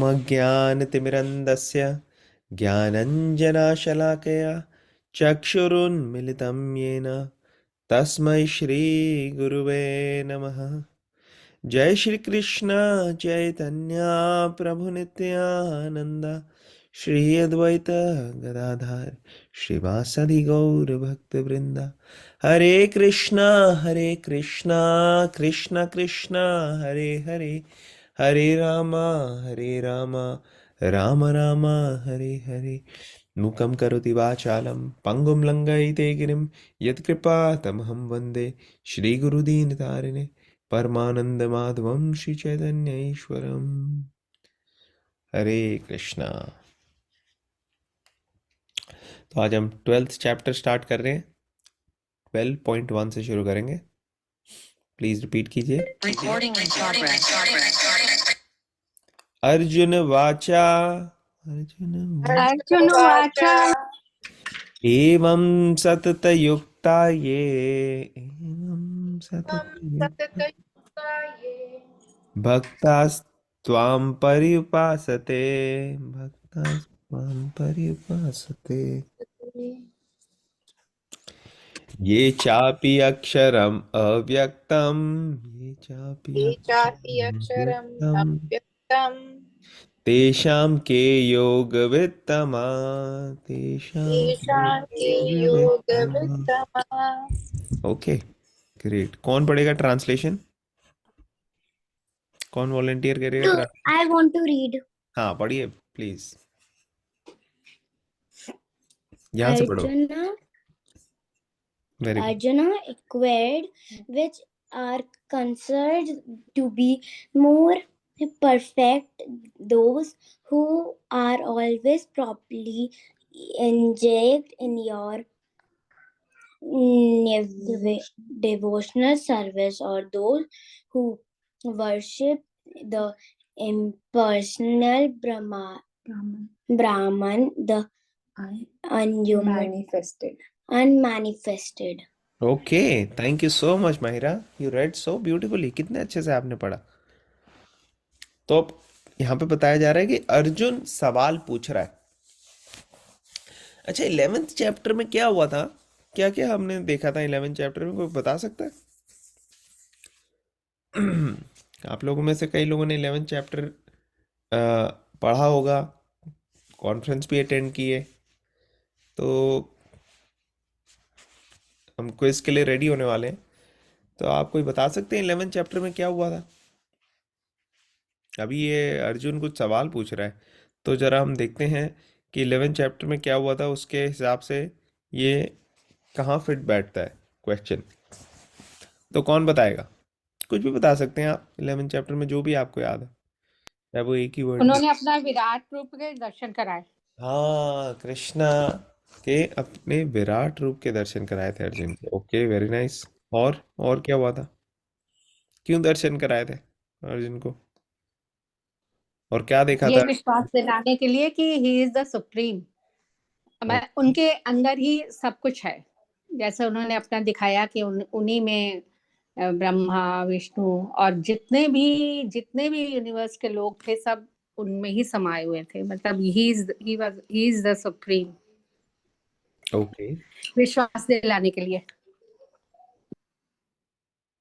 अज्ञानतिमिरन्धस्य ज्ञानञ्जनशलाकया चक्षुरुन्मिलितं येन तस्मै श्रीगुरुवे नमः। जय श्री कृष्ण चैतन्य प्रभु नित्यानंद श्री अद्वैत गदाधर श्रीवासदि गौर भक्त वृंद। हरे कृष्णा कृष्ण कृष्ण हरे हरे, हरे रामा राम राम हरे हरे। मूकं करोति वाचालं पङ्गुं लङ्घयिते गिरिं यत्कृपातमहं वन्दे श्रीगुरुदीनतारिणे परमानंद माधवम श्री चैतन्य ईश्वरम। हरे कृष्णा। तो आज हम 12th चैप्टर स्टार्ट कर रहे हैं। 12.1 से शुरू करेंगे। प्लीज रिपीट कीजिए। अर्जुन वाचा अर्जुन उवाच एवं सतत युक्ता ये एवं सतत भक्तास्त्वां पर्युपासते भक्तास्त्वां पर्युपासते ये चापि अक्षरम् अव्यक्तम् ये चापि ये चापि अक्षरम् अक्षरम् अव्यक्तम् अव्यक्तम् तेषां के योगवित्तमा तेषां तेषां के के योगवित्तमा। योगवित्तमः। Okay, great. कौन पढ़ेगा ट्रांसलेशन? कौन वॉलंटियर करेगा? I want to read. हाँ पढ़िए प्लीज, यहाँ से पढ़ो। Arjuna, very good. Arjuna inquired which are considered to be more perfect, those who are always properly engaged in your devotional service, or those who worship the impersonal Brahman, the unmanifested. Okay, thank you so much Mahira, you read so beautifully. कितने अच्छे से आपने पढ़ा। तो अब यहाँ पे बताया जा रहा है कि अर्जुन सवाल पूछ रहा है। अच्छा, 11th चैप्टर में क्या हुआ था? क्या क्या हमने देखा था 11th चैप्टर में? कोई बता सकता है? आप लोगों में से कई लोगों ने 11th चैप्टर पढ़ा होगा, कॉन्फ्रेंस भी अटेंड किए। तो हम क्विज के लिए रेडी होने वाले हैं। तो आप कोई बता सकते हैं 11th चैप्टर में क्या हुआ था? अभी ये अर्जुन कुछ सवाल पूछ रहा है, तो जरा हम देखते हैं कि 11th चैप्टर में क्या हुआ था, उसके हिसाब से ये कहाँ फिट बैठता है क्वेश्चन। तो कौन बताएगा? कुछ भी बता सकते हैं आप 11th चैप्टर में, जो भी आपको याद है, चाहे वो एक ही वर्ड। उन्होंने अपना विराट रूप के दर्शन कराए। हाँ, कृष्णा के अपने विराट रूप के दर्शन कराए थे अर्जुन को। Okay, very nice. और क्या हुआ था? क्यों दर्शन कराए थे अर्जुन को, और क्या देखा ये था? विश्वास दिलाने के लिए कि ही इज द सुप्रीम, उनके अंदर ही सब कुछ है। जैसे उन्होंने अपना दिखाया कि उन्हीं में ब्रह्मा विष्णु और जितने भी यूनिवर्स के लोग थे, सब उनमें ही समाये हुए थे। मतलब he is the supreme. Okay, विश्वास दिलाने के लिए।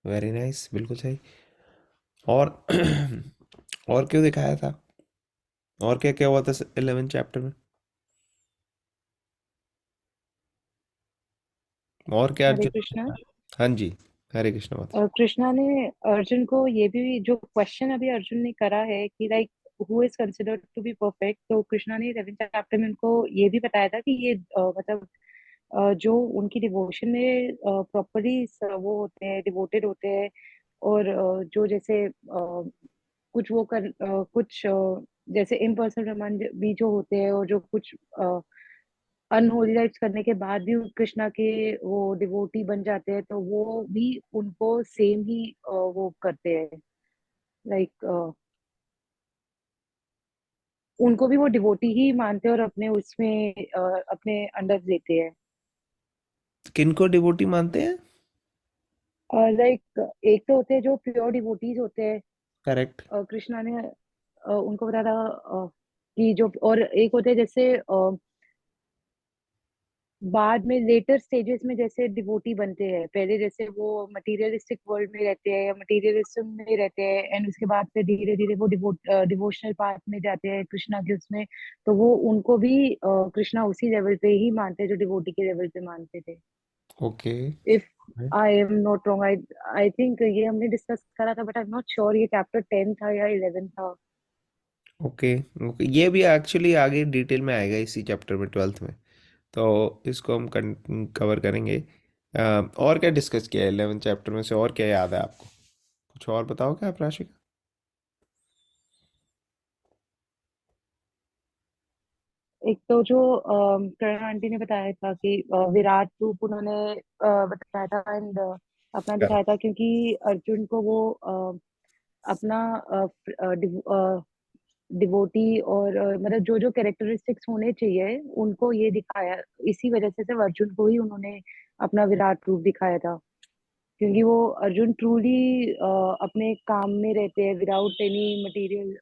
वेरी नाइस, बिल्कुल सही। और और क्यों दिखाया था? और क्या क्या हुआ था 11th चैप्टर में? और क्या हरे अर्जुन ने कृष्णा। देखा? हाँ जी, हरे कृष्ण माता। और कृष्णा ने अर्जुन को ये भी जो क्वेश्चन अभी अर्जुन ने करा है कि like who is considered to be perfect, तो कृष्णा ने 11th चैप्टर में उनको ये भी बताया था कि ये मतलब जो उनकी डिवोशन में प्रॉपरली वो होते हैं, डिवोटेड होते हैं। और जो जैसे कुछ वो कुछ जैसे इम्पर्सनल ब्रह्मांड भी जो होते हैं, और जो कुछ अनहोली राइट्स करने के बाद भी कृष्णा के वो डिवोटी बन जाते हैं, तो वो भी उनको सेम ही वो करते हैं। लाइक उनको भी वो डिवोटी ही मानते हैं और अपने उसमें अपने अंडर लेते हैं। किनको डिवोटी मानते हैं? लाइक एक तो होते हैं जो प्योर डिवोटीज होते हैं। करेक्ट। कृष्णा ने उनको बताया था कि जो, और एक होते हैं जैसे बाद में लेटर स्टेजेस में जैसे डिवोटी बनते हैं, पहले जैसे वो मटेरियलिस्टिक वर्ल्ड में रहते हैं या मटेरियलिज्म में रहते हैं, एंड उसके बाद से धीरे धीरे वो डिवोशनल पाथ में जाते हैं कृष्णा के उसमें, तो वो उनको भी कृष्णा उसी लेवल पे ही मानते हैं जो डिवोटी के लेवल पे मानते थे। Okay. If I am not wrong, I I think ये हमने डिस्कस करा था, but I am not sure ये चैप्टर 10 था या 11 था। ओके। ओके, ये भी एक्चुअली आगे डिटेल में आएगा इसी चैप्टर में, 12th में। तो इसको हम कवर करेंगे। और क्या डिस्कस किया है 11th चैप्टर में से, और क्या याद है आपको? कुछ और बताओ क्या आप, राशिका? एक तो जो करण आंटी ने बताया था कि विराट रूप उन्होंने बताया था, एंड अपना दिखाया था, क्योंकि अर्जुन को वो अपना डिवोटी और मतलब जो जो कैरेक्टरिस्टिक्स होने चाहिए उनको ये दिखाया, इसी वजह से सिर्फ अर्जुन को ही उन्होंने अपना विराट रूप दिखाया था, क्योंकि वो अर्जुन ट्रूली अपने काम में रहते हैं विदाउट एनी मटेरियल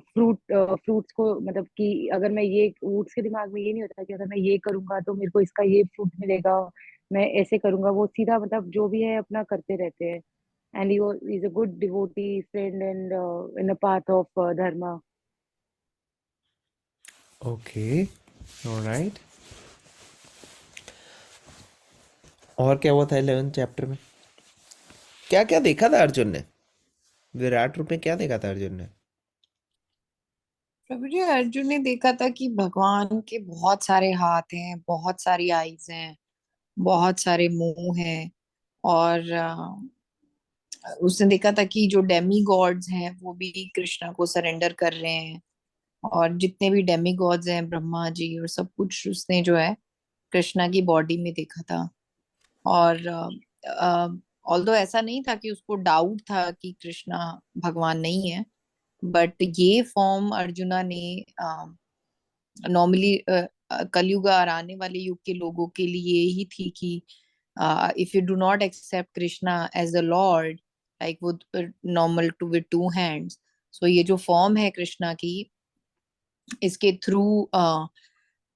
फ्रूट्स को, मतलब कि अगर मैं ये, ऊट्स के दिमाग में ये नहीं होता कि अगर मैं ये करूंगा तो मेरे को इसका ये फ्रूट मिलेगा, मैं ऐसे करूंगा, वो सीधा मतलब जो भी है अपना करते रहते हैं, and he is a good devotee friend and in a path of Dharma. Okay, alright. और क्या हुआ था 11th चैप्टर में? क्या क्या देखा था अर्जुन ने? विराट रूप में क्या देखा था अर्जुन ने? प्रभु जी, अर्जुन ने देखा था कि भगवान के बहुत सारे हाथ हैं, बहुत सारी आईज हैं, बहुत सारे मुंह हैं। और उसने देखा था कि जो डेमी गॉड्स हैं वो भी कृष्णा को सरेंडर कर रहे हैं। और जितने भी डेमी गॉड्स हैं, ब्रह्मा जी और सब कुछ, उसने जो है कृष्णा की बॉडी में देखा था। और ऑल्दो ऐसा नहीं था कि उसको डाउट था कि कृष्णा भगवान नहीं है, बट ये फॉर्म अर्जुना ने नॉर्मली कलयुग और आने वाले युग के लोगों के लिए ही थी कि if you do not accept Krishna as the lord, like वो normal two with two hands, so ये जो फॉर्म है कृष्णा की, इसके थ्रू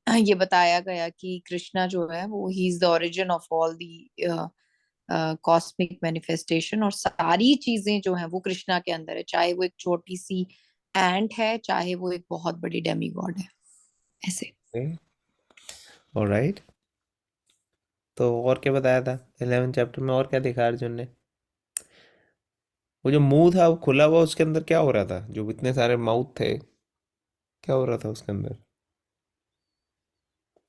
ये बताया गया कि कृष्णा जो है वो he is the origin of all the cosmic manifestation, और सारी चीजें जो है वो कृष्णा के अंदर है, चाहे वो एक छोटी सी एंट है, चाहे वो एक बहुत बड़ी डेमी गॉड है, ऐसे। ऑलराइट। तो और क्या बताया था 11th चैप्टर में, और क्या देखा अर्जुन ने? वो जो मुंह था वो खुला हुआ, उसके अंदर क्या हो रहा था? जो इतने सारे माउथ थे, क्या हो रहा था उसके अंदर?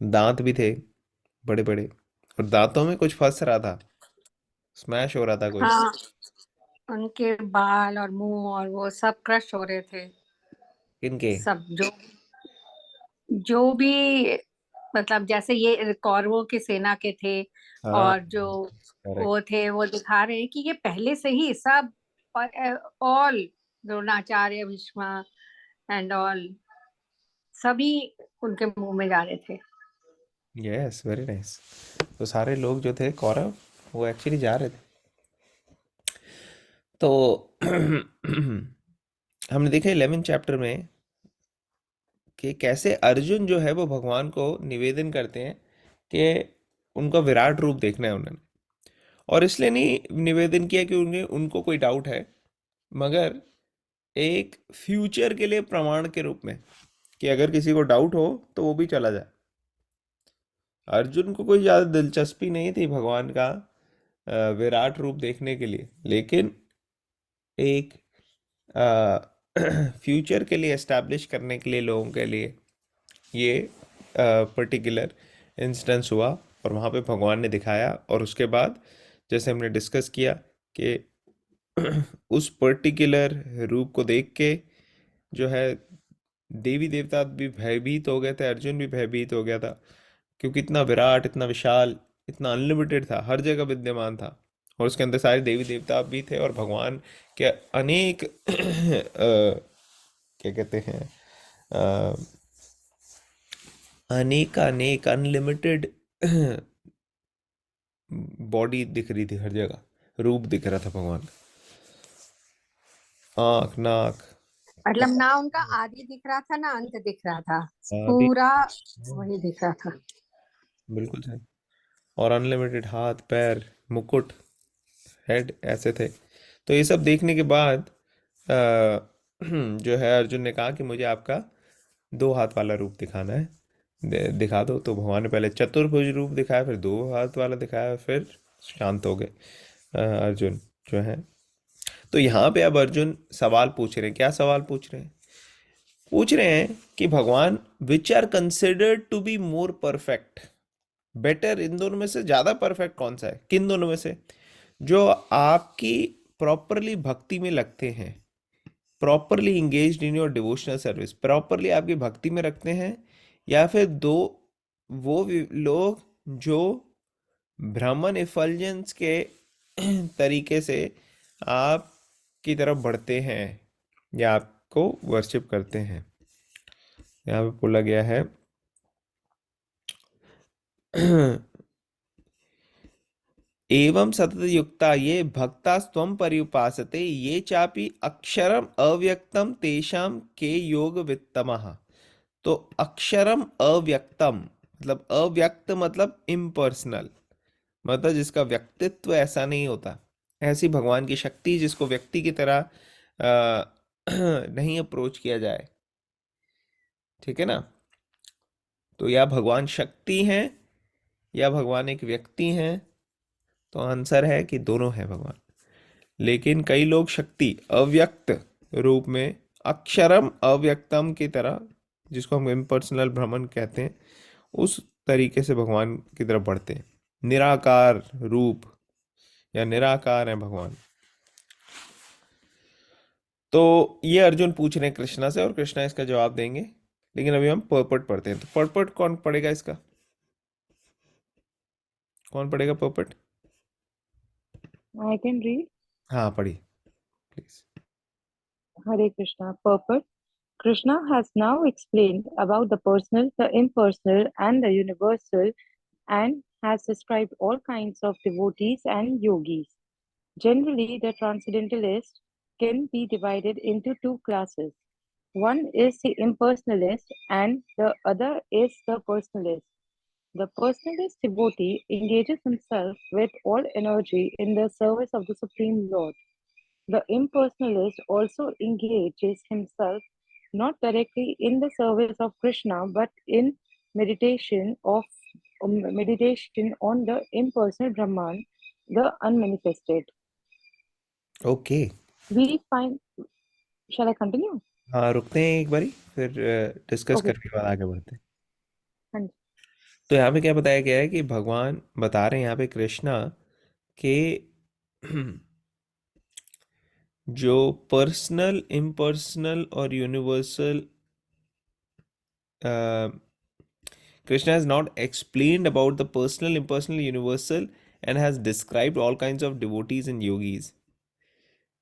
दांत भी थे बड़े बड़े, और दांतों में कुछ फंस रहा था, स्मैश हो रहा था कुछ। हाँ, उनके बाल और मुंह और वो सब क्रश हो रहे थे। किनके? सब जो जो भी, मतलब जैसे ये कौरवों की सेना के थे, हाँ, और जो करेक्ट। वो थे वो दिखा रहे हैं कि ये पहले से ही सब, और all Dronacharya, Bheeshma and all, सभी उनके मुंह में जा रहे थे। Yes, very nice. तो सारे लोग जो थे कौरव, वो एक्चुअली जा रहे थे। तो हमने देखा 11th चैप्टर में कि कैसे अर्जुन जो है वो भगवान को निवेदन करते हैं कि उनका विराट रूप देखना है उन्होंने। और इसलिए नहीं निवेदन किया कि उन्हें उनको कोई डाउट है, मगर एक फ्यूचर के लिए प्रमाण के रूप में, कि अगर किसी को डाउट हो तो वो भी चला जाए। अर्जुन को कोई ज़्यादा दिलचस्पी नहीं थी भगवान का विराट रूप देखने के लिए, लेकिन एक फ्यूचर के लिए एस्टैब्लिश करने के लिए लोगों के लिए ये पर्टिकुलर इंस्टेंस हुआ, और वहाँ पे भगवान ने दिखाया। और उसके बाद जैसे हमने डिस्कस किया कि उस पर्टिकुलर रूप को देख के जो है देवी देवता भी भयभीत हो गए थे, अर्जुन भी भयभीत हो गया था, क्योंकि इतना विराट, इतना विशाल, इतना अनलिमिटेड था, हर जगह विद्यमान था। और उसके अंदर सारे देवी देवता भी थे, और भगवान के अनेक क्या कहते हैं, अ, अनेक अनेक अनलिमिटेड बॉडी दिख रही थी, हर जगह रूप दिख रहा था भगवान का। आँख, नाक, मतलब ना उनका आदि दिख रहा था ना अंत दिख रहा था, अभी पूरा वही दिख रहा था। बिल्कुल सही। और अनलिमिटेड हाथ पैर मुकुट हेड ऐसे थे। तो ये सब देखने के बाद जो है अर्जुन ने कहा कि मुझे आपका 2 हाथ वाला रूप दिखाना है, दिखा दो। तो भगवान ने पहले चतुर्भुज रूप दिखाया, फिर 2 हाथ वाला दिखाया, फिर शांत हो गए अर्जुन जो है। तो यहाँ पे अब अर्जुन सवाल पूछ रहे हैं। क्या सवाल पूछ रहे हैं? पूछ रहे हैं कि भगवान which are considered to be more perfect, better, इन दोनों में से ज्यादा परफेक्ट कौन सा है? किन दोनों में से? जो आपकी प्रॉपरली भक्ति में लगते हैं, properly engaged in your devotional service, properly आपकी भक्ति में रखते हैं, या फिर दो वो लोग जो ब्राह्मण इफल्जेंस के तरीके से आपकी तरफ बढ़ते हैं या आपको वर्शिप करते हैं। यहाँ पे बोला गया है एवं सतत युक्ता ये भक्ता स्वम पर्युपासते ये चापि अक्षरम अव्यक्तम तेषाम के योग वित्तमः। तो अक्षरम अव्यक्तम मतलब अव्यक्त मतलब इम्पर्सनल, मतलब जिसका व्यक्तित्व ऐसा नहीं होता, ऐसी भगवान की शक्ति जिसको व्यक्ति की तरह नहीं अप्रोच किया जाए। ठीक है ना? तो या भगवान शक्ति हैं या भगवान एक व्यक्ति हैं। तो आंसर है कि दोनों है भगवान। लेकिन कई लोग शक्ति अव्यक्त रूप में अक्षरम अव्यक्तम की तरह, जिसको हम इम्पर्सनल भ्रमण कहते हैं, उस तरीके से भगवान की तरफ बढ़ते हैं। निराकार रूप या निराकार है भगवान। तो ये अर्जुन पूछ रहे हैं कृष्णा से और कृष्णा इसका जवाब देंगे। लेकिन अभी हम पर्पट पढ़ते हैं। तो पर्पट कौन पढ़ेगा इसका? कौन पढ़ेगा पर्पट? I can read. हाँ पढ़िए please. Hare Krishna. Purport. Krishna has now explained about the personal, the impersonal, and the universal, and has described all kinds of devotees and yogis. Generally, the transcendentalist can be divided into two classes. One is the impersonalist, and the other is the personalist. The personalist devotee engages himself with all energy in the service of the Supreme Lord. The impersonalist also engages himself not directly in the service of Krishna but in meditation on the impersonal Brahman, the unmanifested. Okay. We find. Shall I continue? हाँ रुकते हैं एक बारी, फिर discuss Okay. करके बाद आगे बढ़ते हैं। हाँ जी. तो यहाँ पे क्या बताया गया है कि भगवान बता रहे हैं यहाँ पे कृष्णा के जो पर्सनल इम्पर्सनल और universal, Krishna has not explained about the personal, impersonal, universal and has described all kinds of devotees and yogis.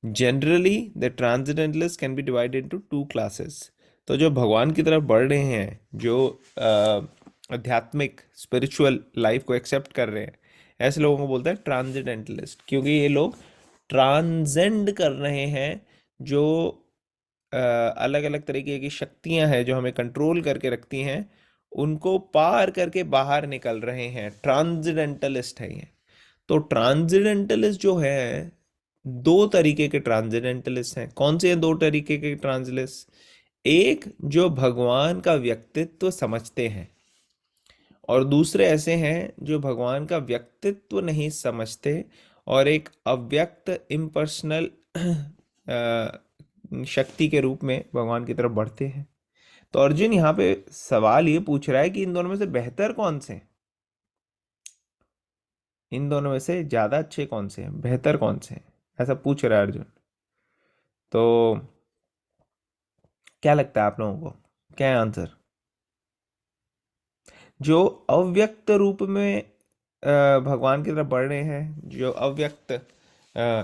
Generally, the transcendentalists can be divided into two classes. तो जो भगवान की तरफ बढ़ रहे हैं, जो आध्यात्मिक स्पिरिचुअल लाइफ को एक्सेप्ट कर रहे हैं, ऐसे लोगों को बोलते हैं ट्रांसेंडेंटलिस्ट, क्योंकि ये लोग ट्रांसेंड कर रहे हैं जो अलग अलग तरीके की शक्तियां हैं जो हमें कंट्रोल करके रखती हैं, उनको पार करके बाहर निकल रहे हैं। ट्रांसेंडेंटलिस्ट है ये। तो ट्रांसेंडेंटलिस्ट जो है, 2 तरीके के ट्रांसेंडेंटलिस्ट हैं। कौन से हैं 2 तरीके के ट्रांसेंडेंटलिस्ट? एक जो भगवान का व्यक्तित्व समझते हैं, और दूसरे ऐसे हैं जो भगवान का व्यक्तित्व नहीं समझते और एक अव्यक्त इम्पर्सनल शक्ति के रूप में भगवान की तरफ बढ़ते हैं। तो अर्जुन यहाँ पे सवाल ये पूछ रहा है कि इन दोनों में से बेहतर कौन से हैं? इन दोनों में से ज्यादा अच्छे कौन से हैं, बेहतर कौन से हैं, ऐसा पूछ रहा है अर्जुन। तो क्या लगता है आप लोगों को, क्या है आंसर? जो अव्यक्त रूप में भगवान की तरफ बढ़ रहे हैं, जो अव्यक्त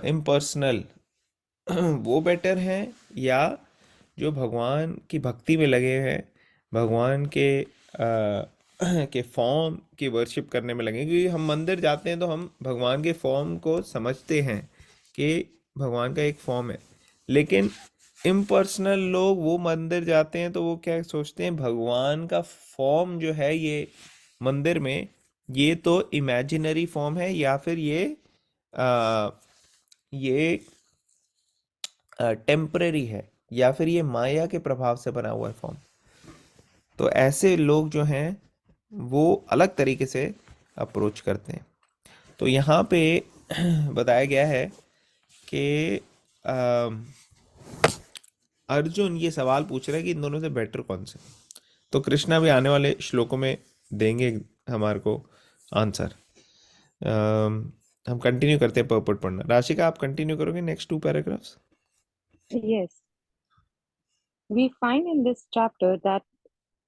इम्पर्सनल, वो बेटर हैं, या जो भगवान की भक्ति में लगे हैं, भगवान के फॉर्म की वर्शिप करने में लगे? क्योंकि हम मंदिर जाते हैं तो हम भगवान के फॉर्म को समझते हैं कि भगवान का एक फॉर्म है, लेकिन इम्पर्सनल लोग वो मंदिर जाते हैं तो वो क्या सोचते हैं, भगवान का फॉर्म जो है ये मंदिर में, ये तो इमेजिनरी फॉर्म है, या फिर आ, ये टेम्पररी है, या फिर ये माया के प्रभाव से बना हुआ है फॉर्म। तो ऐसे लोग जो हैं वो अलग तरीके से अप्रोच करते हैं। तो यहाँ पे बताया गया है कि अम, अर्जुन ये सवाल पूछ रहा है कि इन दोनों से बेटर कौन से। तो कृष्णा भी आने वाले श्लोकों में देंगे हमारे को आंसर। हम कंटिन्यू करते हैं पर्पट पढ़ना। राशिका, आप कंटिन्यू करोगे next 2 paragraphs? Yes, we find in this chapter that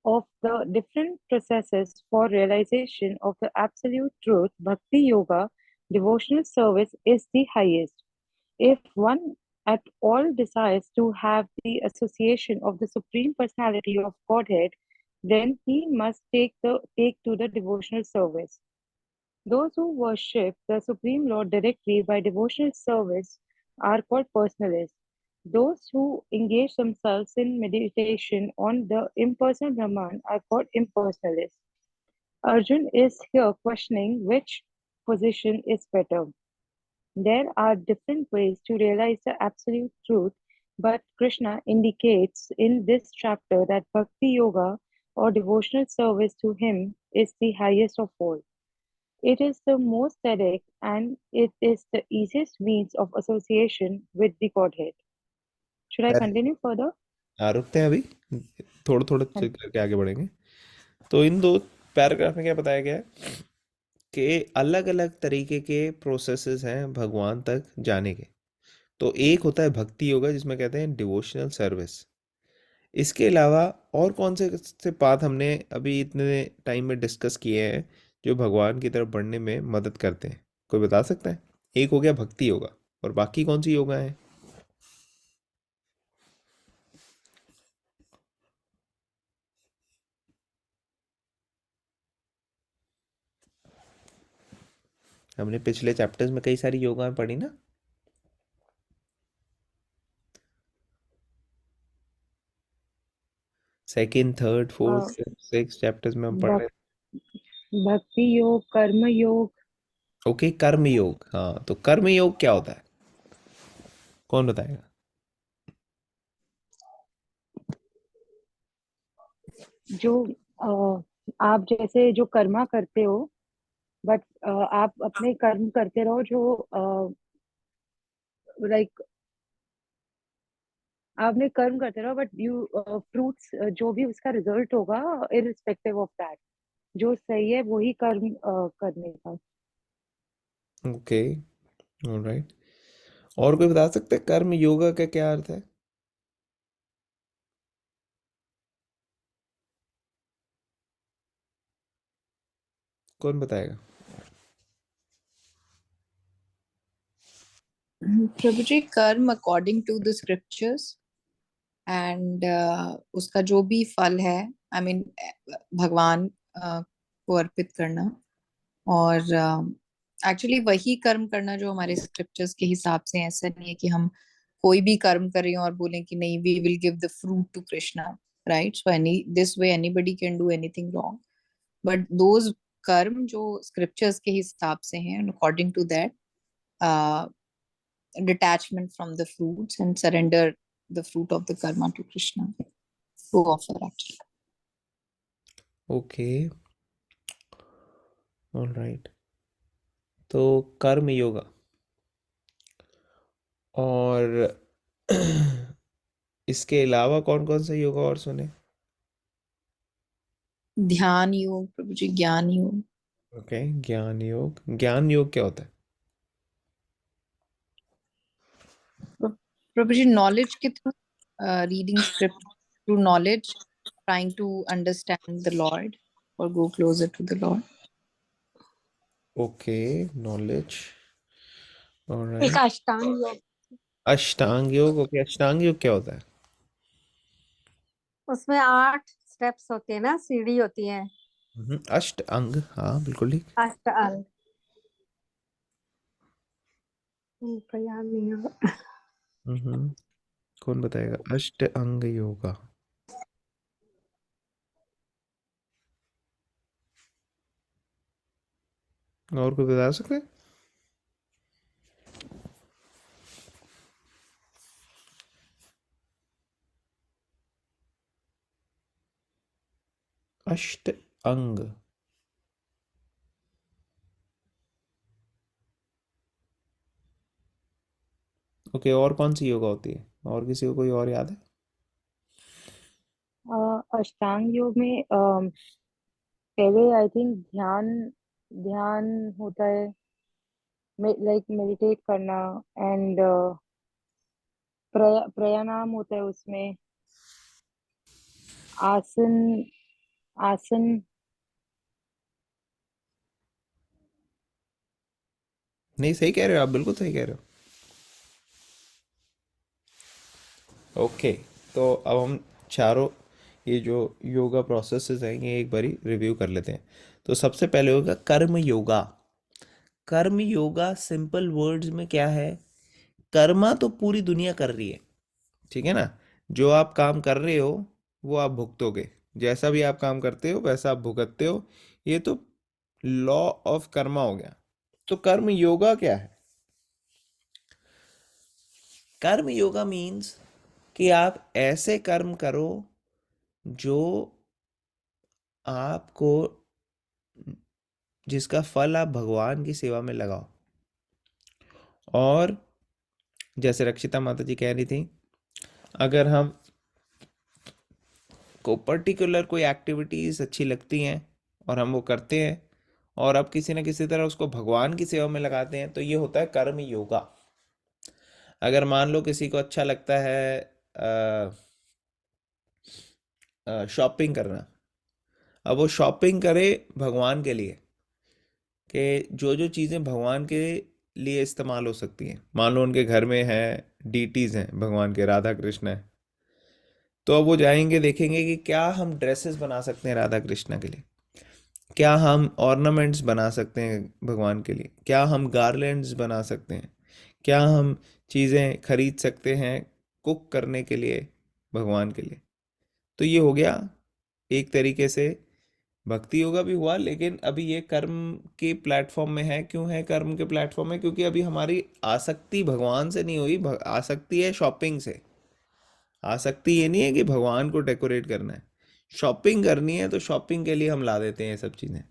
of the different processes for realization of the absolute truth, Bhakti Yoga, devotional service is the highest. If one at all desires to have the association of the Supreme Personality of Godhead, then he must take to the devotional service. Those who worship the Supreme Lord directly by devotional service are called personalists. Those who engage themselves in meditation on the impersonal Brahman are called impersonalists. Arjun is here questioning which position is better. There are different ways to realize the absolute truth, but Krishna indicates in this chapter that Bhakti Yoga or devotional service to him is the highest of all. It is the most direct and it is the easiest means of association with the Godhead. Should I continue further? हाँ, रुकते हैं अभी, थोड़ा थोड़ा करके आगे बढ़ेंगे। तो इन 2 पैराग्राफ में क्या बताया गया है कि अलग अलग तरीके के प्रोसेसेस हैं भगवान तक जाने के। तो एक होता है भक्ति योगा, जिसमें कहते हैं डिवोशनल सर्विस। इसके अलावा और कौन से पाथ हमने अभी इतने टाइम में डिस्कस किए हैं जो भगवान की तरफ बढ़ने में मदद करते हैं? कोई बता सकता है? एक हो गया भक्ति योगा, और बाकी कौन सी योगा है? हमने पिछले चैप्टर्स में कई सारी योगाएं पढ़ी ना। Second, third, fourth, Uh, fifth, six chapters में हम पढ़ रहे Bhak- Bhakti Yoga, Karma Yoga, थे। ओके, कर्म योग। हाँ, तो कर्म योग क्या होता है? कौन बताएगा? जो आप जैसे जो कर्मा करते हो, बट आप अपने कर्म करते रहो जो लाइक आपने कर्म करते रहो, बट यू फ्रूट्स जो भी उसका रिजल्ट होगा इररिस्पेक्टिव ऑफ दैट, जो सही है वही कर्म करने का। Okay, alright. और कोई बता सकता है कर्म योगा का क्या अर्थ है? कौन बताएगा? प्रभु जी, karma according to the scriptures and उसका जो भी फल है, आई मीन भगवान को अर्पित करना, और एक्चुअली वही कर्म करना जो हमारे स्क्रिप्चर्स के हिसाब से है। ऐसा नहीं है कि हम कोई भी कर्म करें और बोलें कि नहीं, we will give the fruit to Krishna, right? So any this way anybody can do anything wrong, but those karma जो स्क्रिप्चर्स के हिसाब से हैं, according to that, detachment from the fruits and surrender the fruit of the karma to Krishna to offer actually. Okay, alright. तो कर्म योगा, और इसके अलावा कौन कौन सा योगा और सुने? ध्यान योग प्रभु जी, ज्ञान योग। ओके, ज्ञान योग। ज्ञान योग क्या होता है? प्रभु जी, नॉलेज के through, reading script through knowledge, trying to understand the Lord or go closer to the Lord. Okay, knowledge, एक ऑलराइट। अष्टांग योग, अष्टांग योग। ओके, अष्टांग योग क्या होता है? उसमें 8 स्टेप्स होते हैं ना, सीढ़ी होती है। अष्ट अंग, हाँ बिल्कुल ठीक। अष्टांग, उनको याद नहीं होगा। हम्म कौन बताएगा? अष्टांग योगा। और कोई बता सकते हैं? अष्ट अंग। ओके, और कौन सी योगा होती है? और किसी को कोई और याद है? अष्टांग योग में पहले आई थिंक ध्यान ध्यान होता है, लाइक मेडिटेट करना, एंड प्राणायाम होता है उसमें, आसन आसन। नहीं, सही कह रहे हो आप, बिल्कुल सही कह रहे हो। ओके, तो अब हम चारों ये जो योगा प्रोसेसेस हैं ये एक बारी रिव्यू कर लेते हैं। तो सबसे पहले होगा कर्म योगा। कर्म योगा सिंपल वर्ड्स में क्या है? कर्मा तो पूरी दुनिया कर रही है, ठीक है ना? जो आप काम कर रहे हो वो आप भुगतोगे। जैसा भी आप काम करते हो वैसा आप भुगतते हो। ये तो लॉ ऑफ कर्मा हो गया। तो कर्म योगा क्या है? कर्म योगा मीन्स कि आप ऐसे कर्म करो जो आपको, जिसका फल आप भगवान की सेवा में लगाओ। और जैसे रक्षिता माता जी कह रही थी, अगर हम को पर्टिकुलर कोई एक्टिविटीज अच्छी लगती हैं और हम वो करते हैं और अब किसी न किसी तरह उसको भगवान की सेवा में लगाते हैं, तो ये होता है कर्म योगा। अगर मान लो किसी को अच्छा लगता है शॉपिंग करना, अब वो शॉपिंग करे भगवान के लिए, कि जो जो चीज़ें भगवान के लिए इस्तेमाल हो सकती हैं, मान लो उनके घर में है डीटीज हैं भगवान के, राधा कृष्ण है, तो अब वो जाएंगे देखेंगे कि क्या हम ड्रेसेस बना सकते हैं राधा कृष्ण के लिए, क्या हम ऑर्नामेंट्स बना सकते हैं भगवान के लिए, क्या हम गार्लैंड्स बना सकते हैं, क्या हम चीज़ें खरीद सकते हैं कुक करने के लिए भगवान के लिए। तो ये हो गया एक तरीके से भक्ति योगा भी हुआ, लेकिन अभी ये कर्म के प्लेटफॉर्म में है। क्यों है कर्म के प्लेटफॉर्म में? क्योंकि अभी हमारी आसक्ति भगवान से नहीं हुई, आसक्ति है शॉपिंग से। आसक्ति ये नहीं है कि भगवान को डेकोरेट करना है, शॉपिंग करनी है, तो शॉपिंग के लिए हम ला देते हैं ये सब चीज़ें,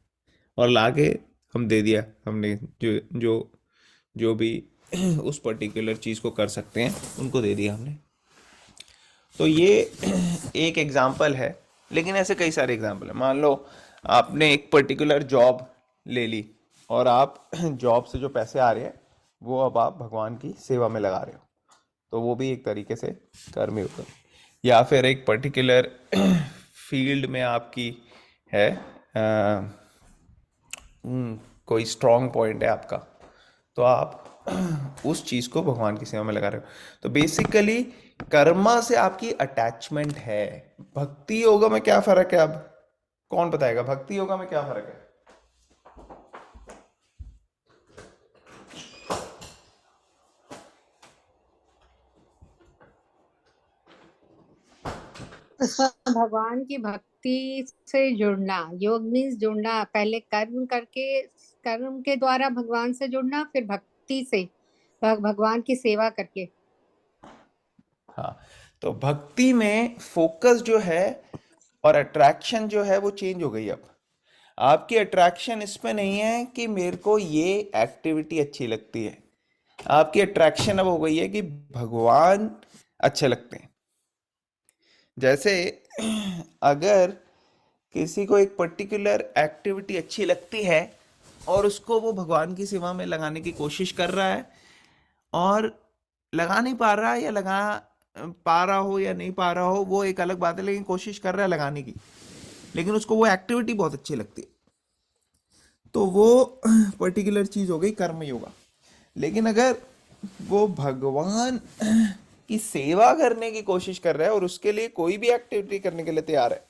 और ला के हम दे दिया हमने, जो जो जो भी उस पर्टिकुलर चीज़ को कर सकते हैं उनको दे दिया हमने। तो ये एक एग्जाम्पल है, लेकिन ऐसे कई सारे एग्जाम्पल हैं। मान लो आपने एक पर्टिकुलर जॉब ले ली और आप जॉब से जो पैसे आ रहे हैं वो अब आप भगवान की सेवा में लगा रहे हो, तो वो भी एक तरीके से कर्म योग है। या फिर एक पर्टिकुलर फील्ड में आपकी है कोई स्ट्रॉन्ग पॉइंट है आपका, तो आप उस चीज़ को भगवान की सेवा में लगा रहे हो। तो बेसिकली कर्मा से आपकी अटैचमेंट है। भक्ति योगा में क्या फर्क है? अब कौन बताएगा भक्ति योगा में क्या फर्क है? भगवान की भक्ति से जुड़ना, योग मीन्स जुड़ना, पहले कर्म करके, कर्म के द्वारा भगवान से जुड़ना, फिर भक्ति से भगवान की सेवा करके। हाँ, तो भक्ति में फोकस जो है और अट्रैक्शन जो है वो चेंज हो गई। अब आपकी अट्रैक्शन इसमें नहीं है कि मेरे को ये एक्टिविटी अच्छी लगती है, आपकी अट्रैक्शन अब हो गई है कि भगवान अच्छे लगते हैं। जैसे अगर किसी को एक पर्टिकुलर एक्टिविटी अच्छी लगती है और उसको वो भगवान की सेवा में लगाने की कोशिश कर रहा है और लगा नहीं पा रहा है, या लगा पा रहा हो या नहीं पा रहा हो वो एक अलग बात है, लेकिन कोशिश कर रहा है लगाने की, लेकिन उसको वो एक्टिविटी बहुत अच्छी लगती है, तो वो पर्टिकुलर चीज हो गई कर्म योगा। लेकिन अगर वो भगवान की सेवा करने की कोशिश कर रहा है और उसके लिए कोई भी एक्टिविटी करने के लिए तैयार है,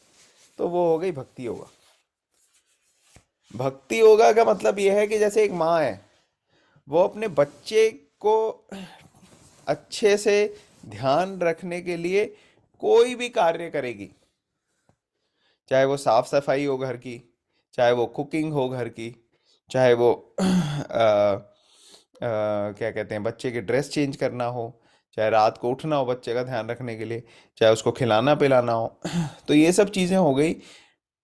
तो वो हो गई भक्ति योगा। भक्ति योगा का मतलब यह है कि जैसे एक माँ है, वो अपने बच्चे को अच्छे से ध्यान रखने के लिए कोई भी कार्य करेगी, चाहे वो साफ सफाई हो घर की, चाहे वो कुकिंग हो घर की, चाहे वो क्या कहते हैं बच्चे की ड्रेस चेंज करना हो, चाहे रात को उठना हो बच्चे का ध्यान रखने के लिए, चाहे उसको खिलाना पिलाना हो, तो ये सब चीजें हो गई,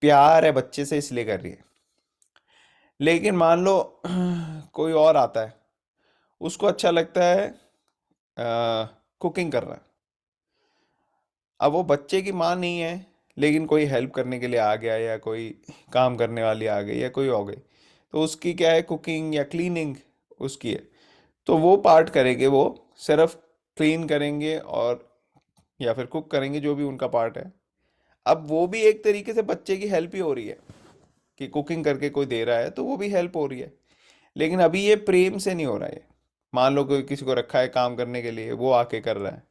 प्यार है बच्चे से इसलिए कर रही है। लेकिन मान लो कोई और आता है, उसको अच्छा लगता है कुकिंग करना। अब वो बच्चे की माँ नहीं है, लेकिन कोई हेल्प करने के लिए आ गया, या कोई काम करने वाली आ गई, या कोई हो गई, तो उसकी क्या है, कुकिंग या क्लीनिंग उसकी है। तो वो पार्ट करेंगे, वो सिर्फ क्लीन करेंगे और या फिर कुक करेंगे, जो भी उनका पार्ट है। अब वो भी एक तरीके से बच्चे की हेल्प ही हो रही है, कि कुकिंग करके कोई दे रहा है तो वो भी हेल्प हो रही है। लेकिन अभी ये प्रेम से नहीं हो रहा है। मान लो कोई किसी को रखा है काम करने के लिए, वो आके कर रहा है,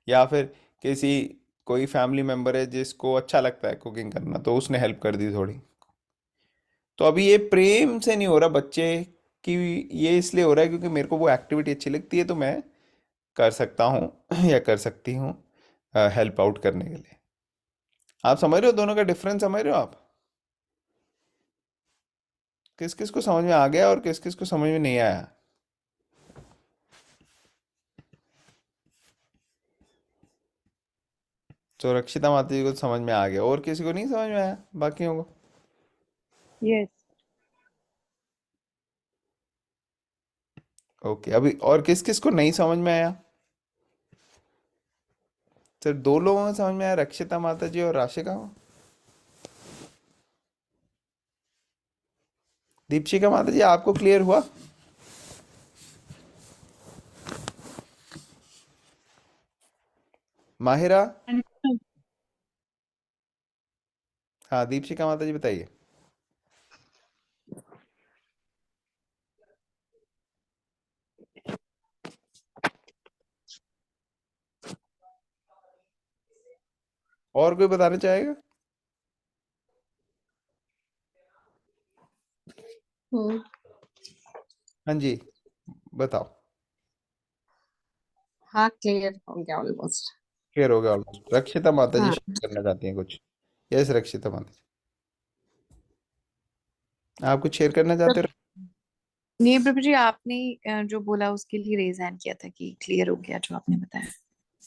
या फिर किसी कोई फैमिली मेंबर है जिसको अच्छा लगता है कुकिंग करना, तो उसने हेल्प कर दी थोड़ी। तो अभी ये प्रेम से नहीं हो रहा बच्चे की, ये इसलिए हो रहा है क्योंकि मेरे को वो एक्टिविटी अच्छी लगती है, तो मैं कर सकता हूँ या कर सकती हूँ हेल्प आउट करने के लिए। आप समझ रहे हो दोनों का डिफरेंस, समझ रहे हो आप? किस किस को समझ में आ गया और किस किस को समझ में नहीं आया? तो रक्षिता माता जी को तो समझ में आ गया, और किसी को नहीं समझ में आया बाकियों को? यस। ओके, अभी और किस किस को नहीं समझ में आया? सिर्फ दो लोगों को समझ में आया, रक्षिता माता जी और राशिका को। दीपशिका माता जी आपको क्लियर हुआ? माहिरा? हाँ, दीपशिका माता जी बताइए। और कोई बताना चाहेगा? हम्म, हाँ जी, बताओ। हाँ क्लियर हो गया ऑलमोस्ट। क्लियर हो गया ऑलमोस्ट। रक्षिता माता जी हाँ शेयर करना चाहती हैं कुछ? यस, रक्षिता माता जी आप कुछ शेयर करना चाहते हो? नहीं प्रभु जी, आपने जो बोला उसके लिए रेज हैंड किया था कि क्लियर हो गया जो आपने बताया।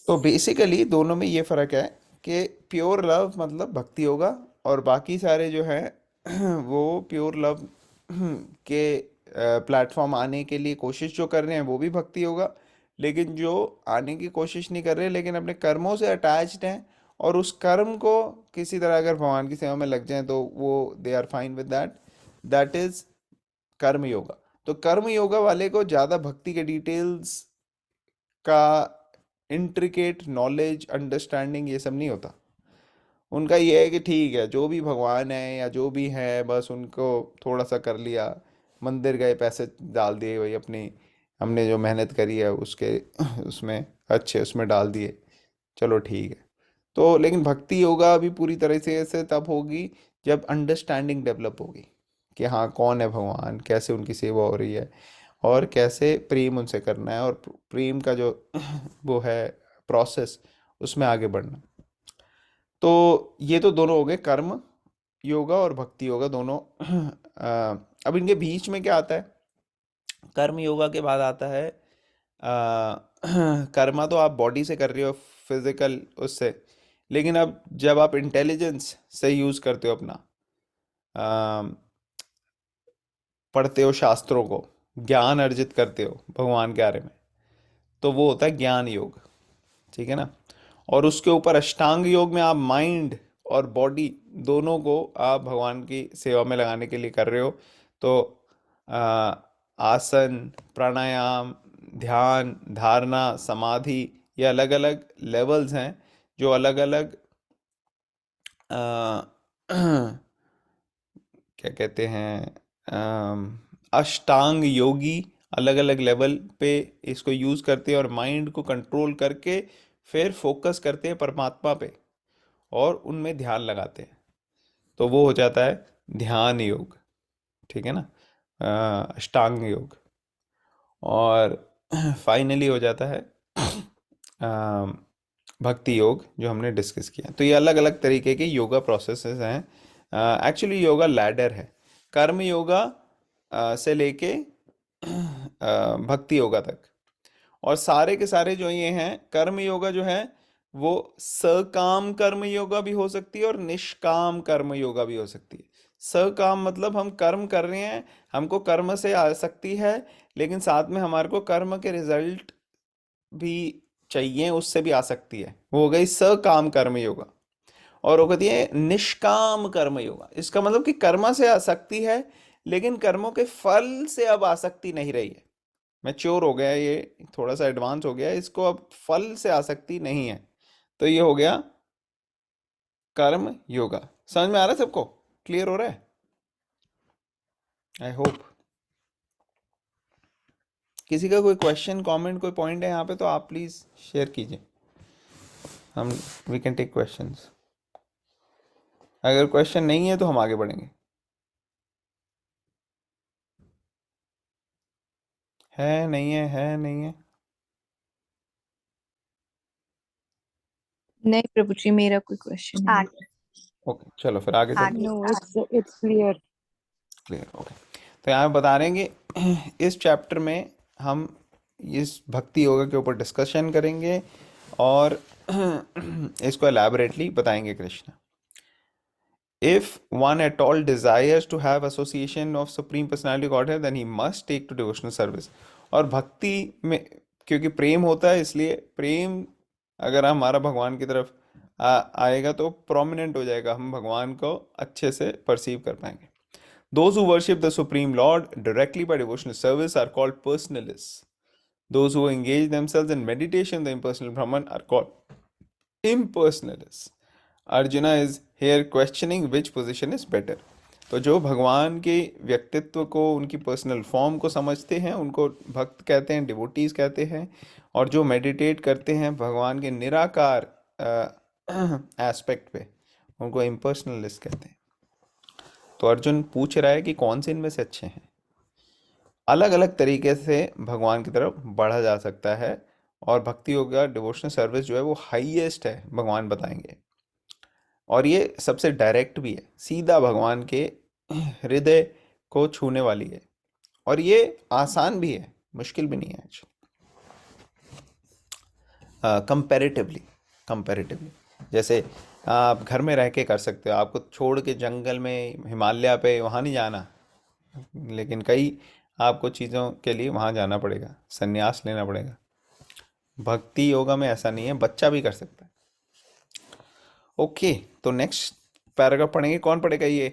तो बेसिकली दोनों में ये फर्क है कि प्योर लव मतलब भक्ति होगा, और बाकी सारे जो हैं वो प्योर लव के प्लेटफॉर्म आने के लिए कोशिश जो कर रहे हैं वो भी भक्ति होगा। लेकिन जो आने की कोशिश नहीं कर रहे लेकिन अपने कर्मों से अटैच्ड हैं, और उस कर्म को किसी तरह अगर भगवान की सेवा में लग जाएं तो वो they are fine with that, that is karma yoga. तो कर्म योगा वाले को ज़्यादा भक्ति के डिटेल्स का इंट्रिकेट नॉलेज अंडरस्टैंडिंग ये सब नहीं होता। उनका ये है कि ठीक है, जो भी भगवान है या जो भी है, बस उनको थोड़ा सा कर लिया, मंदिर गए, पैसे डाल दिए, वही अपनी हमने जो मेहनत करी है उसके उसमें अच्छे उसमें डाल दिए, चलो ठीक है। तो लेकिन भक्ति योगा अभी पूरी तरह से तब होगी जब अंडरस्टैंडिंग डेवलप होगी, कि हाँ कौन है भगवान, कैसे उनकी सेवा हो रही है, और कैसे प्रेम उनसे करना है, और प्रेम का जो वो है प्रोसेस, उसमें आगे बढ़ना। तो ये तो दोनों हो गए, कर्म योगा और भक्ति योगा दोनों। अब इनके बीच में क्या आता है? कर्म योगा के बाद आता है कर्मा तो आप बॉडी से कर रहे हो, फिजिकल उससे। लेकिन अब जब आप इंटेलिजेंस से यूज करते हो अपना, अ, पढ़ते हो शास्त्रों को, ज्ञान अर्जित करते हो भगवान के बारे में, तो वो होता है ज्ञान योग। ठीक है ना? और उसके ऊपर अष्टांग योग में आप माइंड और बॉडी दोनों को आप भगवान की सेवा में लगाने के लिए कर रहे हो। तो आ, आसन, प्राणायाम, ध्यान, धारणा, समाधि, ये अलग अलग लेवल्स हैं, जो अलग अलग क्या कहते हैं, अष्टांग योगी अलग अलग लेवल पे इसको यूज करते हैं, और माइंड को कंट्रोल करके फिर फोकस करते हैं परमात्मा पे, और उनमें ध्यान लगाते हैं। तो वो हो जाता है ध्यान योग। ठीक है ना? अष्टांग योग। और फाइनली हो जाता है भक्ति योग जो हमने डिस्कस किया। तो ये अलग अलग तरीके के योगा प्रोसेसेस हैं। एक्चुअली योगा लैडर है, कर्म योगा से लेके भक्ति योगा तक। और सारे के सारे जो ये हैं, कर्म योगा जो है वो सकाम कर्म योगा भी हो सकती है और निष्काम कर्म योगा भी हो सकती है। सकाम मतलब हम कर्म कर रहे हैं, हमको कर्म से आसक्ति है, लेकिन साथ में हमारे को कर्म के रिजल्ट भी चाहिए, उससे भी आसक्ति है, वो हो गई सकाम कर्म योगा। और वो कहती है निष्काम कर्म योगा, इसका मतलब कि कर्म से आसक्ति है लेकिन कर्मों के फल से अब आसक्ति नहीं रही है, मैच्योर हो गया, ये थोड़ा सा एडवांस हो गया, इसको अब फल से आसक्ति नहीं है। तो ये हो गया कर्म योगा। समझ में आ रहा है सबको? क्लियर हो रहा है? I hope. किसी का कोई क्वेश्चन, कमेंट, कोई पॉइंट है यहाँ पे तो आप प्लीज शेयर कीजिए, हम वी कैन टेक क्वेश्चंस। अगर क्वेश्चन नहीं है तो हम आगे बढ़ेंगे। है नहीं है? है नहीं है? नहीं प्रभु जी, मेरा कोई क्वेश्चन नहीं। आगे ओके, चलो फिर आगे चलते हैं। No, it's clear. Clear, okay. तो यहाँ पे बता रहे हैं कि इस चैप्टर में हम इस भक्ति योगा के ऊपर डिस्कशन करेंगे और इसको एलैबोरेटली बताएंगे Krishna. If one at all desires to have association of Supreme Personality Godhead, then he must take to devotional service. और भक्ति में क्योंकि प्रेम होता है, इसलिए प्रेम अगर हमारा भगवान की तरफ आएगा तो प्रोमिनेंट हो जाएगा, हम भगवान को अच्छे से परसीव कर पाएंगे। Those who worship the Supreme Lord directly by devotional service are called personalists. Those who engage themselves in meditation, the impersonal Brahman, are called impersonalists. Arjuna is here questioning which position is better. तो जो भगवान के व्यक्तित्व को, उनकी personal form को समझते हैं उनको भक्त कहते हैं, डिवोटीज कहते हैं। और जो मेडिटेट करते हैं भगवान के निराकार एस्पेक्ट पे, उनको इम्पर्सनलिस्ट कहते हैं। तो अर्जुन पूछ रहा है कि कौन से इनमें से अच्छे हैं। अलग अलग तरीके से भगवान की तरफ बढ़ा जा सकता है और भक्ति योगा डिवोशनल सर्विस जो है वो हाईएस्ट है, भगवान बताएंगे। और ये सबसे डायरेक्ट भी है, सीधा भगवान के हृदय को छूने वाली है। और ये आसान भी है, मुश्किल भी नहीं है कंपैरेटिवली। जैसे आप घर में रह के कर सकते हो, आपको छोड़ के जंगल में, हिमालय पे वहाँ नहीं जाना, लेकिन कई आपको चीज़ों के लिए वहाँ जाना पड़ेगा, संन्यास लेना पड़ेगा। भक्ति योगा में ऐसा नहीं है, बच्चा भी कर सकता है। ओके, तो नेक्स्ट पैराग्राफ पढ़ेंगे। कौन पढ़ेगा ये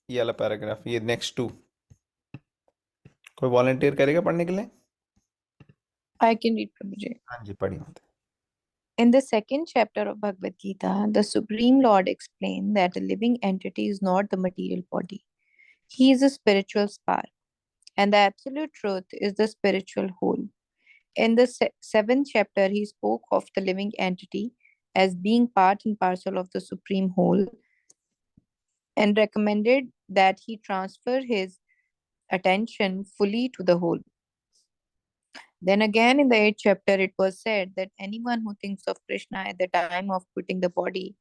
वाला पैराग्राफ, ये नेक्स्ट टू? कोई वॉलंटियर करेगा पढ़ने के लिए? I can read प्रभु जी। हाँ जी, पढ़िए। In the second chapter of Bhagavad Gita, the Supreme Lord explained that a living entity is not the material body. He is a spiritual spark, and the absolute truth is the spiritual whole. In the seventh chapter, he spoke of the living entity as being part and parcel of the supreme whole and recommended that he transfer his attention fully to the whole. Then again, in the 8th chapter, it was said that anyone who thinks of Krishna at the time of quitting the body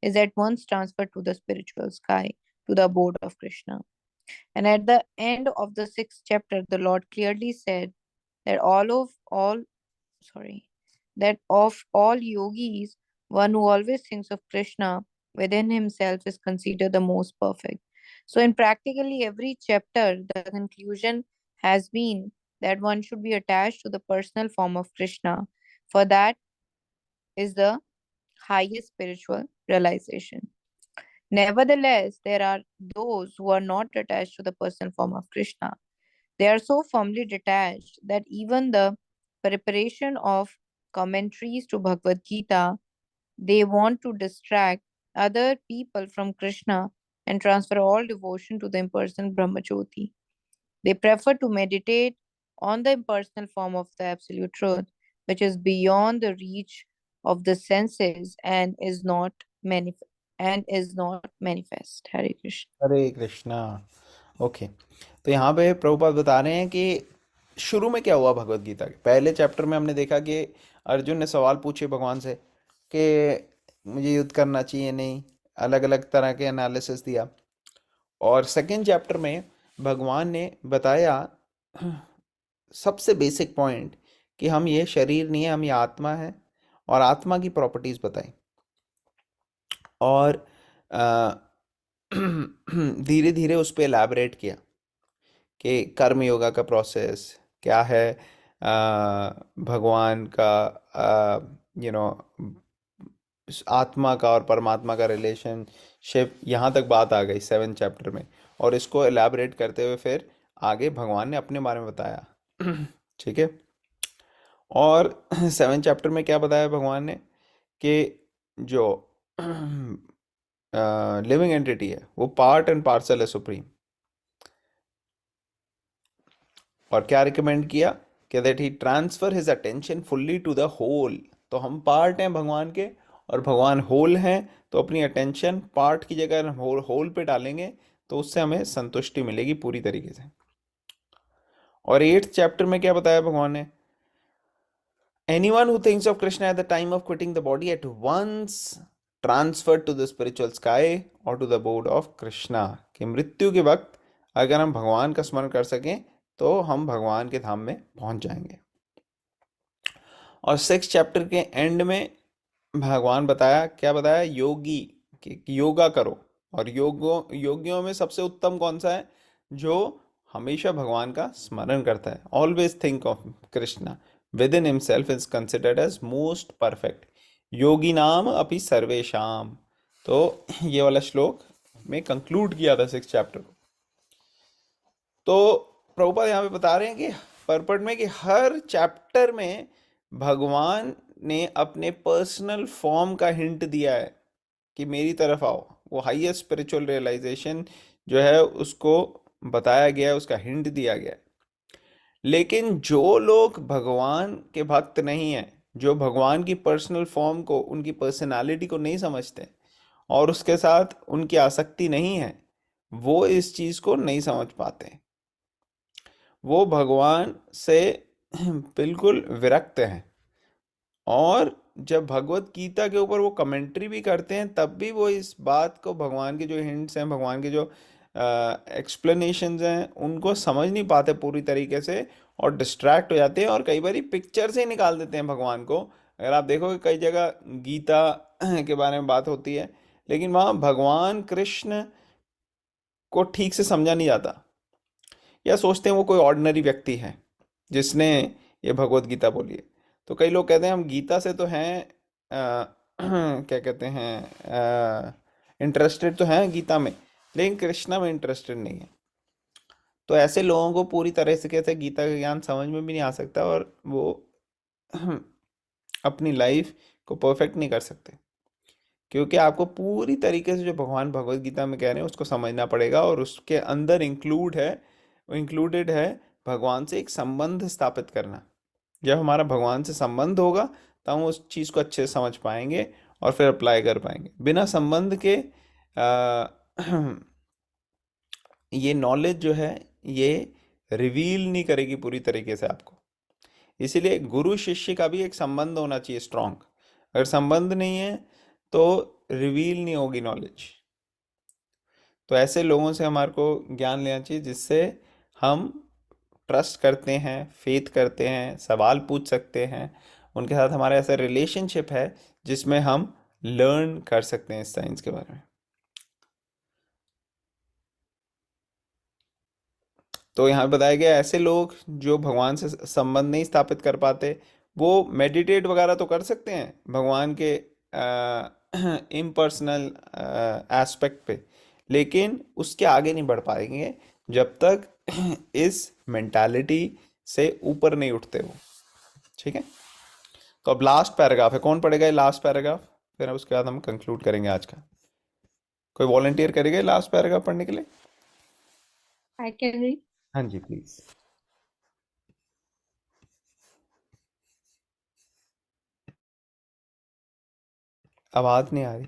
is at once transferred to the spiritual sky, to the abode of Krishna. And at the end of the 6th chapter, the Lord clearly said that of all yogis, one who always thinks of Krishna within himself is considered the most perfect. So in practically every chapter, the conclusion has been that one should be attached to the personal form of Krishna, for that is the highest spiritual realization. Nevertheless, there are those who are not attached to the personal form of Krishna. They are so firmly detached that even the preparation of commentaries to Bhagavad Gita, they want to distract other people from Krishna and transfer all devotion to the impersonal Brahmajyoti. They prefer to meditate on the impersonal form of the absolute truth, which is beyond the reach of the senses and is not manifest. Hare Krishna. Hare Krishna. Okay, तो यहाँ पे प्रभुपाद बता रहे हैं कि शुरू में क्या हुआ भगवत गीता के पहले चैप्टर में। हमने देखा कि अर्जुन ने सवाल पूछे भगवान से कि मुझे युद्ध करना चाहिए नहीं, अलग अलग तरह के एनालिसिस दिया। और सेकेंड चैप्टर में भगवान ने बताया सबसे बेसिक पॉइंट कि हम ये शरीर नहीं है, हम ये आत्मा है, और आत्मा की प्रॉपर्टीज बताई। और धीरे धीरे उस पर एलैबोरेट किया कि कर्म योगा का प्रोसेस क्या है, भगवान का आत्मा का और परमात्मा का रिलेशनशिप, यहाँ तक बात आ गई 7 चैप्टर में। और इसको एलैबोरेट करते हुए फिर आगे भगवान ने अपने बारे में बताया। ठीक है। और 7 चैप्टर में क्या बताया भगवान ने कि जो लिविंग एंटिटी है वो पार्ट एंड पार्सल है सुप्रीम। और क्या रिकमेंड किया कि that he transfer his attention fully to the whole. तो हम पार्ट हैं भगवान के और भगवान होल हैं, तो अपनी अटेंशन पार्ट की जगह हम होल पे डालेंगे तो उससे हमें संतुष्टि मिलेगी पूरी तरीके से। और 8th चैप्टर में क्या बताया भगवान ने, anyone who thinks of Krishna at the time of quitting the body at once transferred to the spiritual sky or to the abode of Krishna। कि मृत्यु के वक्त अगर हम भगवान का स्मरण कर सकें तो हम भगवान के धाम में पहुंच जाएंगे। और 6th चैप्टर के एंड में भगवान बताया, क्या बताया, योगी कि योगा करो। और योगियों में सबसे उत्तम कौन सा है, जो हमेशा भगवान का स्मरण करता है। Always think of Krishna within himself is considered as most perfect। योगी नाम अपि सर्वेशाम। तो ये वाला श्लोक में कंक्लूड किया था 6th चैप्टर को। तो प्रभुपाद यहाँ पे बता रहे हैं कि परपट में कि हर चैप्टर में भगवान ने अपने पर्सनल फॉर्म का हिंट दिया है कि मेरी तरफ आओ। वो हाईएस्ट स्पिरिचुअल रियलाइजेशन जो है उसको बताया गया है, उसका हिंट दिया गया है। लेकिन जो लोग भगवान के भक्त नहीं हैं, जो भगवान की पर्सनल फॉर्म को, उनकी पर्सनालिटी को नहीं समझते और उसके साथ उनकी आसक्ति नहीं है, वो इस चीज को नहीं समझ पाते। वो भगवान से बिल्कुल विरक्त हैं। और जब भगवत गीता के ऊपर वो कमेंट्री भी करते हैं तब भी वो इस बात को, भगवान के जो हिंट्स हैं, भगवान के जो एक्सप्लेनेशंस हैं, उनको समझ नहीं पाते पूरी तरीके से और डिस्ट्रैक्ट हो जाते हैं और कई बार पिक्चर से ही निकाल देते हैं भगवान को। अगर आप देखोगे कई जगह गीता के बारे में बात होती है लेकिन वहाँ भगवान कृष्ण को ठीक से समझा नहीं जाता, या सोचते हैं वो कोई ऑर्डिनरी व्यक्ति है जिसने ये भगवत गीता बोली है। तो कई लोग कहते हैं हम गीता से तो हैं क्या कहते हैं, इंटरेस्टेड तो हैं गीता में, लेकिन कृष्णा में इंटरेस्टेड नहीं है। तो ऐसे लोगों को पूरी तरह से कैसे गीता का ज्ञान समझ में भी नहीं आ सकता और वो अपनी लाइफ को परफेक्ट नहीं कर सकते, क्योंकि आपको पूरी तरीके से जो भगवान भगवत गीता में कह रहे हैं उसको समझना पड़ेगा। और उसके अंदर इंक्लूडेड है भगवान से एक संबंध स्थापित करना। जब हमारा भगवान से संबंध होगा तब हम उस चीज़ को अच्छे से समझ पाएंगे और फिर अप्लाई कर पाएंगे। बिना संबंध के ये नॉलेज जो है ये रिवील नहीं करेगी पूरी तरीके से आपको। इसीलिए गुरु शिष्य का भी एक संबंध होना चाहिए स्ट्रांग। अगर संबंध नहीं है तो रिवील नहीं होगी नॉलेज। तो ऐसे लोगों से हमारे को ज्ञान लेना चाहिए जिससे हम ट्रस्ट करते हैं, फेथ करते हैं, सवाल पूछ सकते हैं, उनके साथ हमारा ऐसा रिलेशनशिप है जिसमें हम लर्न कर सकते हैं इस साइंस के बारे में। तो यहाँ पे बताया गया ऐसे लोग जो भगवान से संबंध नहीं स्थापित कर पाते, वो मेडिटेट वगैरह तो कर सकते हैं भगवान के इम्पर्सनल एस्पेक्ट पे, लेकिन उसके आगे नहीं बढ़ पाएंगे जब तक इस मेंटालिटी से ऊपर नहीं उठते वो। ठीक है। तो अब लास्ट पैराग्राफ है, कौन पढ़ेगा ये लास्ट पैराग्राफ, फिर उसके बाद हम कंक्लूड करेंगे आज का। कोई वॉलंटियर करेगा लास्ट पैराग्राफ पढ़ने के लिए? I can read. हाँ जी प्लीज। आवाज नहीं आ रही।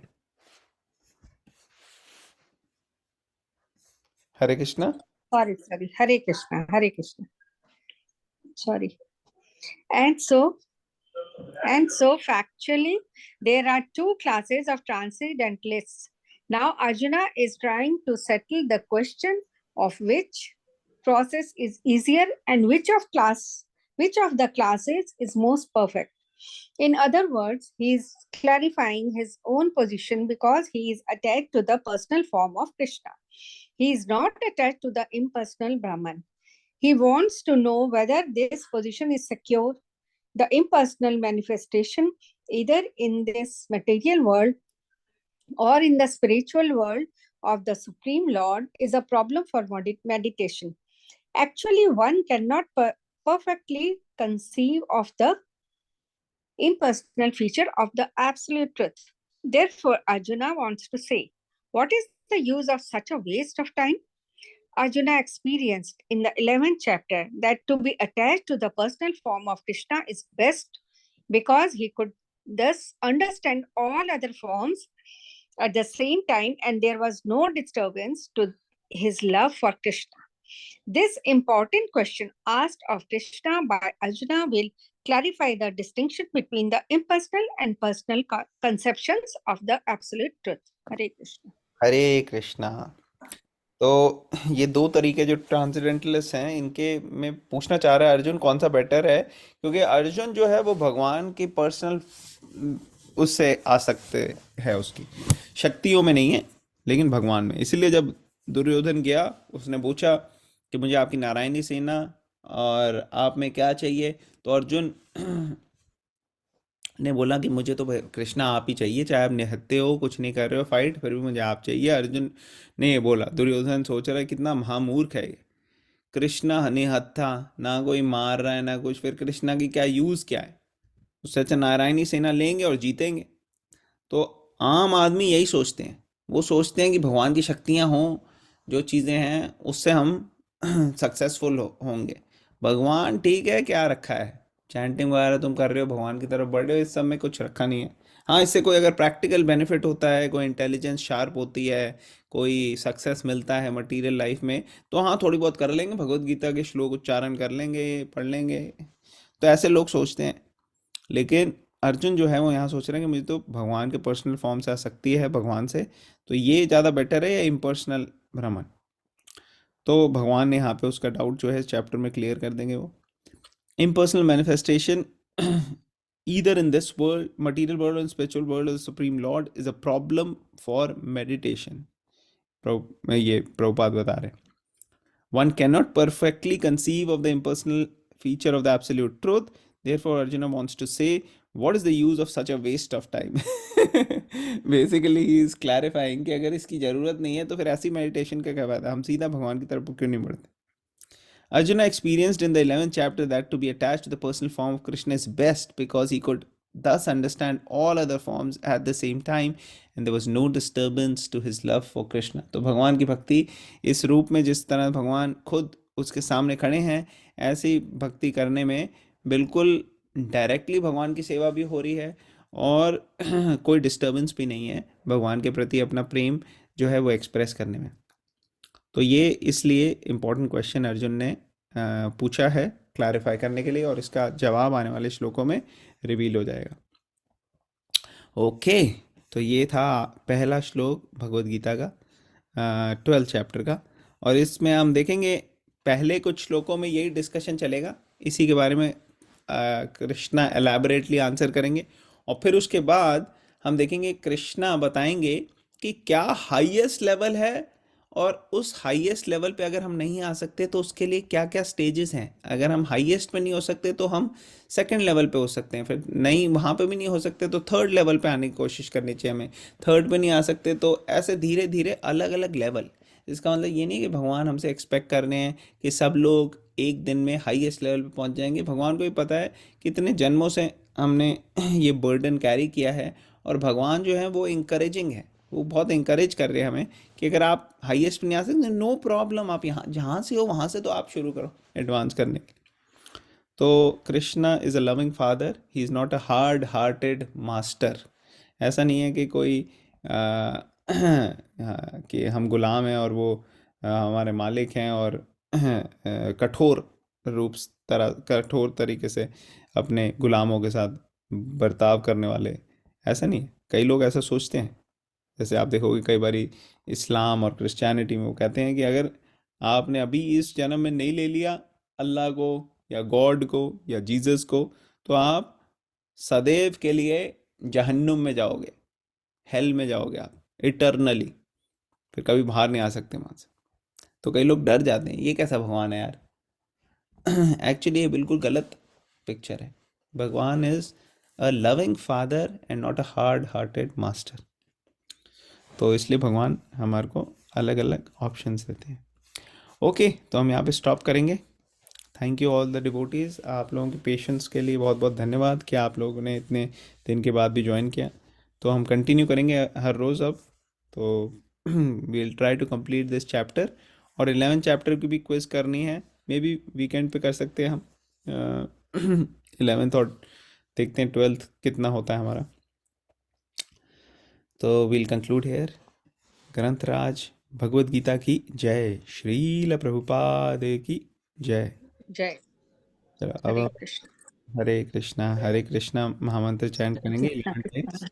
हरे Krishna. Sorry. Hare Krishna. Sorry. And so And so, factually, there are two classes of transcendentalists. Now, Arjuna is trying to settle the question of which process is easier and which of the classes is most perfect. In other words, he is clarifying his own position because he is attached to the personal form of Krishna. He is not attached to the impersonal Brahman. He wants to know whether this position is secure. The impersonal manifestation, either in this material world or in the spiritual world of the Supreme Lord, is a problem for meditation. Actually, one cannot perfectly conceive of the impersonal feature of the absolute truth. Therefore, Arjuna wants to say, what is the use of such a waste of time? Arjuna experienced in the 11th chapter that to be attached to the personal form of Krishna is best because he could thus understand all other forms at the same time and there was no disturbance to his love for Krishna. This important question asked of Krishna by Arjuna will clarify the distinction between the impersonal and personal conceptions of the absolute truth. Hare Krishna. हरे कृष्णा। तो ये दो तरीके जो transcendentalist हैं इनके में पूछना चाह रहा है अर्जुन कौन सा बेटर है, क्योंकि अर्जुन जो है वो भगवान की पर्सनल उससे आसक्त है, उसकी शक्तियों में नहीं है लेकिन भगवान में। इसीलिए जब दुर्योधन गया उसने पूछा कि मुझे आपकी नारायणी सेना और आप में क्या चाहिए, तो अर्जुन ने बोला कि मुझे तो कृष्णा आप ही चाहिए, चाहे आप निहत्ते हो, कुछ नहीं कर रहे हो फाइट, फिर भी मुझे आप चाहिए। अर्जुन ने ये बोला। दुर्योधन सोच रहा है कितना महामूर्ख है ये, कृष्णा निहत्था, ना कोई मार रहा है ना कुछ, फिर कृष्णा की क्या यूज़ क्या है, उससे अच्छा नारायणी सेना लेंगे और जीतेंगे। तो आम आदमी यही सोचते हैं, वो सोचते हैं कि भगवान की शक्तियाँ हों, जो चीज़ें हैं उससे हम सक्सेसफुल होंगे। भगवान ठीक है, क्या रखा है, चैंटिंग वगैरह तुम कर रहे हो, भगवान की तरफ बढ़ रहे हो, इस सब में कुछ रखा नहीं है। हाँ, इससे कोई अगर प्रैक्टिकल बेनिफिट होता है, कोई इंटेलिजेंस शार्प होती है, कोई सक्सेस मिलता है मटेरियल लाइफ में, तो हाँ थोड़ी बहुत कर लेंगे, भगवत गीता के श्लोक उच्चारण कर लेंगे, पढ़ लेंगे, तो ऐसे लोग सोचते हैं। लेकिन अर्जुन जो है वो यहाँ सोच रहे हैं कि मुझे तो भगवान के पर्सनल फॉर्म से आसक्ति है भगवान से, तो ये ज़्यादा बेटर है या इम्पर्सनल भ्रमण। तो भगवान ने यहाँ पे उसका डाउट जो है चैप्टर में क्लियर कर देंगे। वो impersonal manifestation either in this world, material world, or spiritual world of the Supreme Lord is a problem for meditation. ये प्रभुपाद बता रहे हैं। One cannot perfectly conceive of the impersonal feature of the absolute truth. Therefore, Arjuna wants to say, what is the use of such a waste of time? Basically, he is clarifying कि अगर इसकी ज़रूरत नहीं है तो फिर ऐसी meditation का क्या फायदा, हम सीधा भगवान की तरफ क्यों नहीं बढ़ते। Arjuna experienced in the 11th chapter that to be attached to the personal form of Krishna is best because he could thus understand all other forms at the same time and there was no disturbance to his love for Krishna. तो भगवान की भक्ति इस रूप में जिस तरह भगवान खुद उसके सामने खड़े हैं, ऐसी भक्ति करने में बिल्कुल डायरेक्टली भगवान की सेवा भी हो रही है और कोई डिस्टर्बेंस भी नहीं है भगवान के प्रति अपना प्रेम जो है वो एक्सप्रेस करने में। तो ये इसलिए इम्पोर्टेंट क्वेश्चन अर्जुन ने पूछा है क्लैरिफाई करने के लिए, और इसका जवाब आने वाले श्लोकों में रिवील हो जाएगा। ओके, तो ये था पहला श्लोक भगवद गीता का 12th चैप्टर का, और इसमें हम देखेंगे पहले कुछ श्लोकों में यही डिस्कशन चलेगा, इसी के बारे में कृष्णा एलैबोरेटली आंसर करेंगे, और फिर उसके बाद हम देखेंगे कृष्णा बताएंगे कि क्या हाईएस्ट लेवल है, और उस हाईएस्ट लेवल पे अगर हम नहीं आ सकते तो उसके लिए क्या क्या स्टेजेस हैं। अगर हम हाईएस्ट पे नहीं हो सकते तो हम सेकंड लेवल पे हो सकते हैं, फिर नहीं वहाँ पे भी नहीं हो सकते तो थर्ड लेवल पे आने की कोशिश करनी चाहिए हमें, थर्ड पे नहीं आ सकते तो ऐसे धीरे धीरे अलग अलग लेवल। इसका मतलब ये नहीं कि भगवान हमसे एक्सपेक्ट कर रहे हैं कि सब लोग एक दिन में हाईएस्ट लेवल पे पहुँच जाएंगे। भगवान को भी पता है कितने जन्मों से हमने ये बर्डन कैरी किया है, और भगवान जो है वो इंकरेजिंग है, वो बहुत इंकरेज कर रहे हैं हमें कि अगर आप हाईएस्ट पे नहीं आ सकते नो प्रॉब्लम, आप यहाँ जहाँ से हो वहाँ से तो आप शुरू करो एडवांस करने के। तो Krishna is a loving father, he is not a hard hearted master. ऐसा नहीं है कि कोई कि हम गुलाम हैं और वो हमारे मालिक हैं और कठोर तरीके से अपने गुलामों के साथ बर्ताव करने वाले, ऐसा नहीं है। कई लोग ऐसा सोचते हैं। जैसे आप देखोगे कई बारी इस्लाम और क्रिश्चियनिटी में वो कहते हैं कि अगर आपने अभी इस जन्म में नहीं ले लिया अल्लाह को या गॉड को या जीसस को, तो आप सदैव के लिए जहन्नुम में जाओगे, हेल में जाओगे आप इटरनली, फिर कभी बाहर नहीं आ सकते वहां से। तो कई लोग डर जाते हैं, ये कैसा भगवान है यार। एक्चुअली ये बिल्कुल गलत पिक्चर है। भगवान is a loving father and not a hard hearted master. तो इसलिए भगवान हमारे को अलग अलग ऑप्शंस देते हैं। ओके, तो हम यहाँ पे स्टॉप करेंगे। Thank you all the devotees. आप लोगों के पेशेंस के लिए बहुत बहुत धन्यवाद कि आप लोगों ने इतने दिन के बाद भी ज्वाइन किया। तो हम कंटिन्यू करेंगे हर रोज़ अब। तो we will try to complete this chapter. और 11 चैप्टर की भी क्विज करनी है, मे बी वीकेंड पे कर सकते हैं हम 11th, और देखते हैं 12th कितना होता है हमारा। तो वील कंक्लूड हेयर। ग्रंथराज भगवद गीता की जय, श्रील प्रभुपाद की जय। जय। चलो अब हरे हम कृष्ण। हरे कृष्णा महामंत्र चैंट करेंगे 11 टाइम्स।